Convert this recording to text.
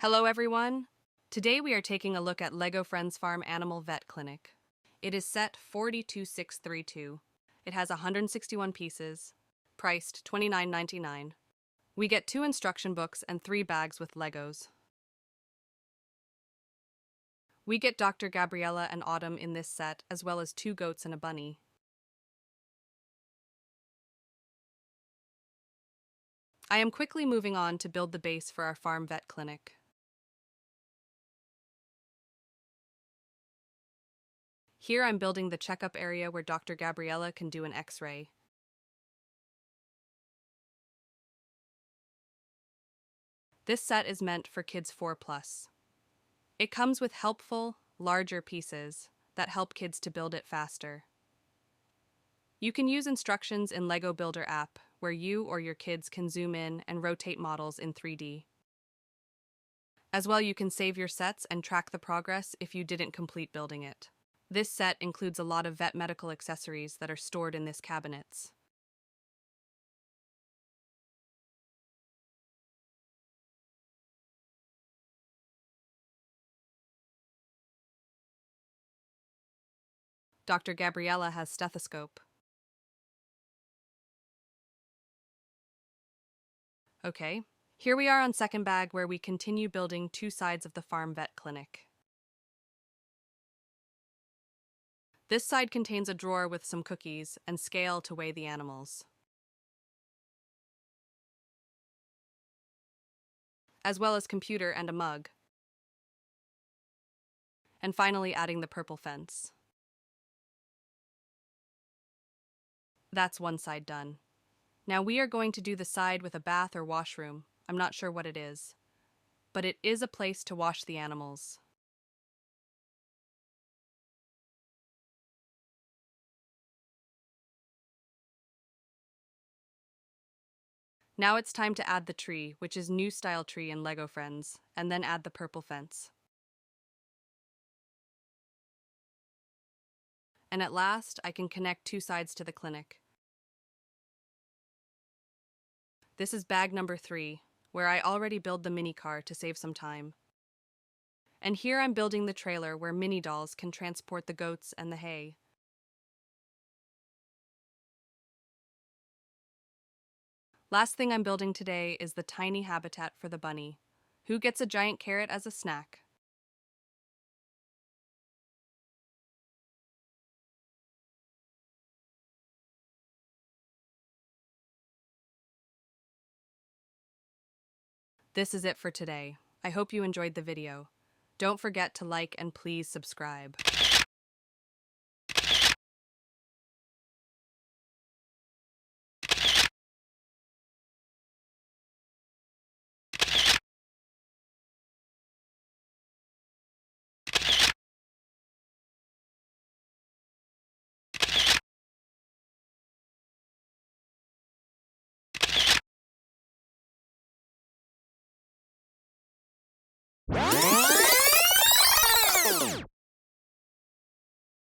Hello everyone! Today we are taking a look at LEGO Friends Farm Animal Vet Clinic. It is set 42632. It has 161 pieces, priced $29.99. We get 2 instruction books and 3 bags with Legos. We get Doctor Gabriella and Autumn in this set, as well as 2 goats and a bunny. I am quickly moving on to build the base for our farm vet clinic. Here I'm building the checkup area where Dr. Gabriella can do an X-ray. This set is meant for kids 4+. It comes with helpful, larger pieces that help kids to build it faster. You can use instructions in LEGO Builder app where you or your kids can zoom in and rotate models in 3D. As well, you can save your sets and track the progress if you didn't complete building it. This set includes a lot of vet medical accessories that are stored in this cabinets. Dr. Gabriella has stethoscope. Okay, here we are on second bag where we continue building 2 sides of the farm vet clinic. This side contains a drawer with some cookies and scale to weigh the animals, as well as computer and a mug. And finally adding the purple fence. That's one side done. Now we are going to do the side with a bath or washroom. I'm not sure what it is, but it is a place to wash the animals. Now it's time to add the tree, which is new style tree in LEGO Friends, and then add the purple fence. And at last, I can connect 2 sides to the clinic. This is bag number 3, where I already build the mini car to save some time. And here I'm building the trailer where mini dolls can transport the goats and the hay. Last thing I'm building today is the tiny habitat for the bunny, who gets a giant carrot as a snack. This is it for today. I hope you enjoyed the video. Don't forget to like and please subscribe.